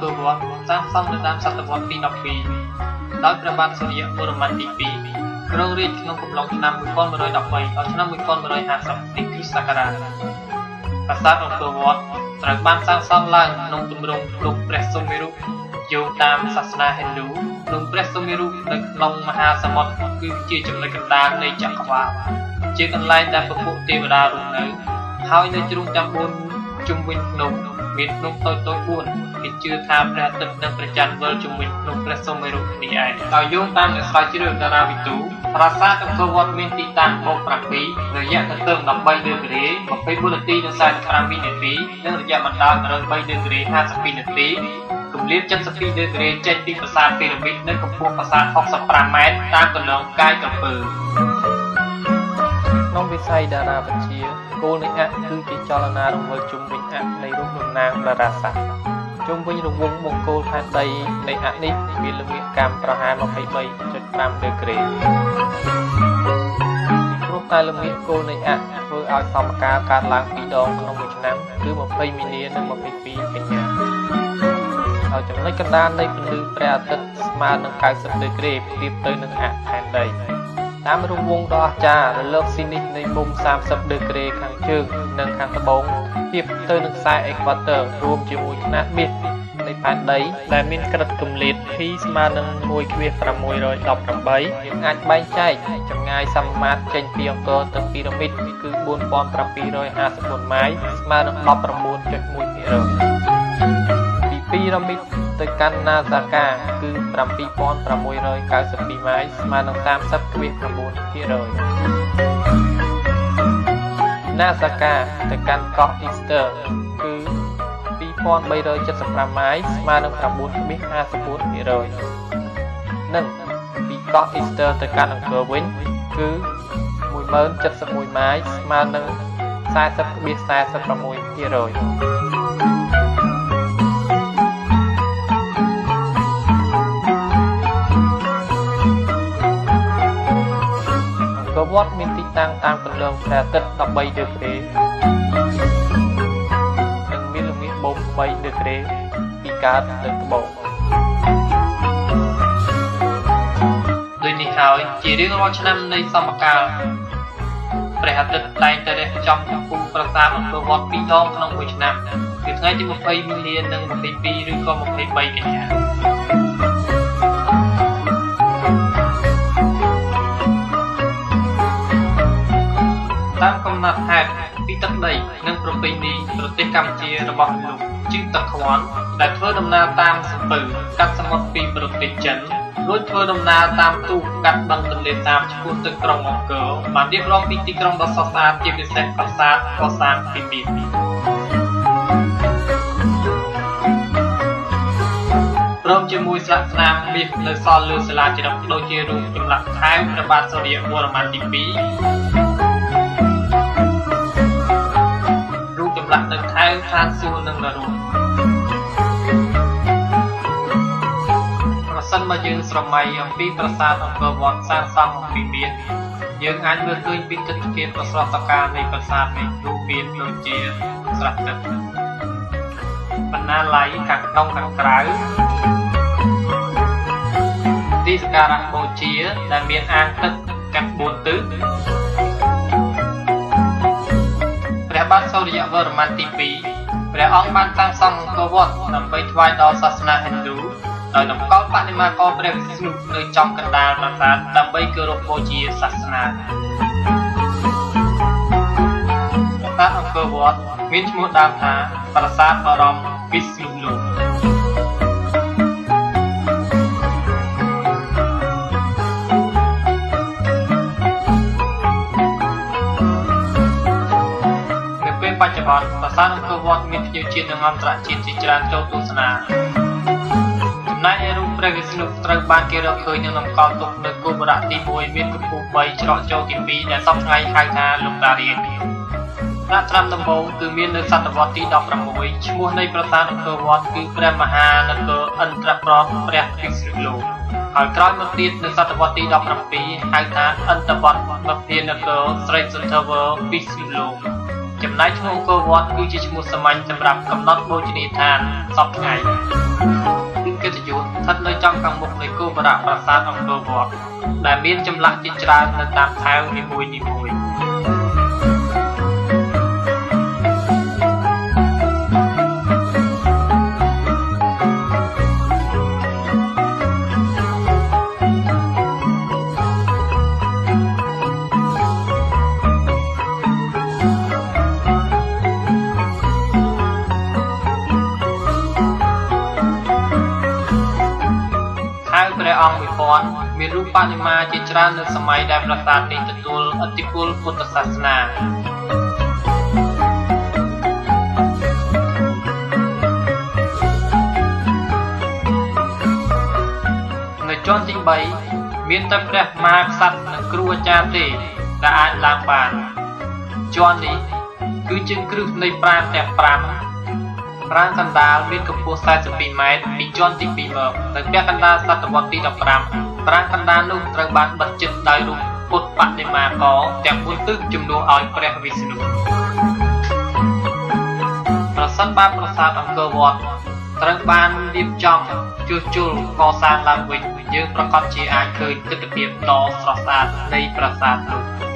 អង្គរវត្តសាងសង់នៅដើមសតវត្សទី12ដោយព្រះបាទសូរ្យវរ្ម័នទី2គ្រងរាជក្នុងកំឡុងឆ្នាំ1113ដល់ឆ្នាំ1150នៃគ្រិស្តសករាជប្រាសាទអង្គរវត្តត្រូវបានសាងសង់ឡើងក្នុងទម្រង់រូបព្រះសុមេរុយោងតាមសាសនាហិណ្ឌូក្នុងព្រះសុមេរុនៅក្នុងមហាសមុទ្រគឺជាចំណុចកណ្ដាលនៃចក្រវាឡជាកន្លែងដែលពពួកទេវតារស់នៅហើយនៅជ្រុងទាំង4ជុំវិញភ្នំមានភ្នំតូចៗ4គេជឿថាព្រះអាទិត្យនិងព្រះច័ន្ទវិលជុំវិញភ្នំព្រះសុមេរុនេះឯងដោយយោងតាមអ្នកស្រាវជ្រាវតារាវិទូប្រាសាទអង្គរវត្តមានទីតាំងបូក7រយៈទទឹង13ដឺក្រេ24នាទីនិង45វិនាទីនិងរយៈបណ្ដោយ103ដឺក្រេ52នាទីគម្លាត72ដឺក្រេចេញពីប្រាសាទពីរ៉ាមីតនៅកម្ពស់ប្រាសាទ65ម៉ែត្រតាមកន្លងកាយក្រពើក្នុងវិស័យតារាវិទ្យាគោលនៃអគឺជាចលនារង្វិលជុំវិញអនៃរូបតំណាងតារាសាស្ត្រជុំវិញរង្វង់បង្គោលផែនដីនៃអនេះមានលំនឹងកម្មប្រហែល 23.5 ដឺក្រេព្រោះតែលំនឹងគោលនៃអធ្វើឲ្យសមកាលកើតឡើង2ដងក្នុងមួយឆ្នាំគឺ20មីនានិង22កញ្ញាហើយចំណុចកណ្ដាលនៃពន្លឺព្រះអាទិត្យស្មើនឹង90ដឺក្រេប្រៀបទៅនឹងអផែនដីតាមរង្វង់ដ៏អស្ចារ្យរលកស៊ីនិចនៃមុំ30ដឺក្រេខាងជើងនិងខាងត្បូងធៀបទៅនឹងខ្សែអេក្វាទ័ររួមជាមួយຂະຫນາតមាសនៃផែនដីដែលមានក្រឹតគម្លាត P ស្មើនឹង 1,618 យើងអាចបែងចែកចម្ងាយសមាមាត្រចេញពីអង្គរទៅពីរ៉ាមីតគឺ 4,754 ម៉ាយស្មើនឹង 19.1% ពីពីរ៉ាមីតទៅកាន់ណាហ្សាកាគឺ 7,692 ម៉ាយស្មើនឹង 30.9% ណាហ្សាកាទៅកាន់កោះអ៊ីស្ទ័រគឺ 2,375 ម៉ាយស្មើនឹង 9.54% និងពីកោះអ៊ីស្ទ័រទៅកាន់អង្គរវិញគឺ 1071 ម៉ាយស្មើនឹង 40.46%វត្តមានទីតាំងតាមគន្លងព្រះអាទិត្យ13ដឺក្រេនិងមានលំនឹងបូក3ដឺក្រេពីកើតទៅត្បូងដូចនេះហើយជារៀងរាល់ឆ្នាំនៃសមកាលព្រះអាទិត្យតែងតែរះចំចំពោះប្រាសាទអង្គរវត្ត2ដងក្នុងមួយឆ្នាំគឺថ្ងៃទី20មីនានិង22ឬក៏23កញ្ញាតាមកំណត់ហេតុពីទឹកដីនិងប្រពៃណីប្រទេសកម្ពុជារបស់មនុស្សជិះទឹកខ្វន់ដែលធ្វើដំណើរតាមសន្ទើកាត់សមុទ្រពីប្រទេសចិនរួចធ្វើដំណើរតាមទូកកាត់បឹងទន្លេសាបឆ្ពោះទៅក្រុងអង្គរបានរៀបរាប់ពីទីក្រុងដ៏ស្រស់ស្អាតជាពិសេសប្រាសាទកសាងពីពីព្រមជាមួយស្លាកស្នាមមាសនៅសល់លើសាលាជ្រឹកដូចជារូបចម្លាក់ថែមព្រះបាទសូរ្យវរ្ម័នទី2នៅខែខានសួរនឹងនរោប្រសិនបើយើងស្រមៃអំពីប្រាសាទអង្គរវត្តសាងសង់អំពីមាសយើងអាចមើលឃើញពីទិដ្ឋភាពប្រស្រស់តកានៃប្រាសាទនេះរួមមានដូចជាស្រះទឹកបណ្ណាល័យខាងក្នុងខាងក្រៅទីសក្ការៈបូជាដែលមានអាងទឹកទាំង4ទិសព្រះបាទសូរ្យវរ្ម័នទី2ព្រះអង្គបានសាងសង់អង្គរវត្តដើម្បីថ្វាយដល់សាសនាហិណ្ឌូដោយតម្កល់បដិមាករព្រះវិស្ណុនៅចំកណ្ដាលប្រាសាទដើម្បីគោរពបូជាសាសនាប្រាសាទអង្គរវត្តមានឈ្មោះដើមថាប្រាសាទបរមវិស្ណុលោកបច្ចុប្បន្នប្រាសាទអង្គរវត្តមានភ្ញៀវជាតិនិងអន្តរជាតិជាច្រើនចូលទស្សនាចំណែកឯរូបព្រះវិស្ណុត្រូវបានគេរកឃើញនិងតម្កល់ទុកនៅគោបុរៈទី1មានកម្ពស់3ច្រកចូលទី2ដែលសពថ្ងៃហៅថាលោកតារាជប្រាសាទត្រាំដំបូងគឺមាននៅសតវត្សទី16ឈ្មោះនៃប្រាសាទអង្គរវត្តគឺព្រះមហានគរឥន្ទ្រប្រទព្រះវិស្ណុលោកហើយក្រោយមកទៀតនៅសតវត្សទី17ហៅថាឥន្ទ្រវត្តមភានគរស្រីសុន្ធវរវិស្ណុលោក ចំ ចំណែកឈ្មោះអង្គរវត្តគឺជាឈ្មោះសាមញ្ញសម្រាប់កំណត់បូជនីយដ្ឋានសពថ្ងៃគឺកិត្តិយសស្ថិតនៅចំខាងមុខនៃគោបុរៈប្រាសាទអង្គរវត្តដែលមានចម្លាក់ជាច្រើននៅតាមថែវនីមួយៗព្រះអង្គមួយពាន់មានរូបបដិមាជាច្រើននៅសម័យដែលប្រាសាទនេះទទួលឥទ្ធិពលពុទ្ធសាសនានៅជាន់ទី3មានតែព្រះមហាក្សត្រនិងគ្រូអាចារ្យទេដែលអាចឡើងបានជាន់នេះគឺជាគ្រឹះនៃប្រាង្គទាំង5ប្រាង្គកណ្ដាលមានកម្ពស់42ម៉ែត្រពីជាន់ទី2មកនៅពាក់កណ្ដាលសតវត្សទី15ប្រាង្គកណ្ដាលនោះត្រូវបានបិទជិតដោយរូបពុទ្ធបដិមាករទាំង4ទិសជំនួសឲ្យព្រះវិស្ណុប្រសិនបើប្រាសាទអង្គរវត្តត្រូវបានរៀបចំជួសជុលកសាងឡើងវិញយើងប្រកាសជាអាចឃើញទិដ្ឋភាពដ៏ស្រស់ស្អាតនៃប្រាសាទនោះ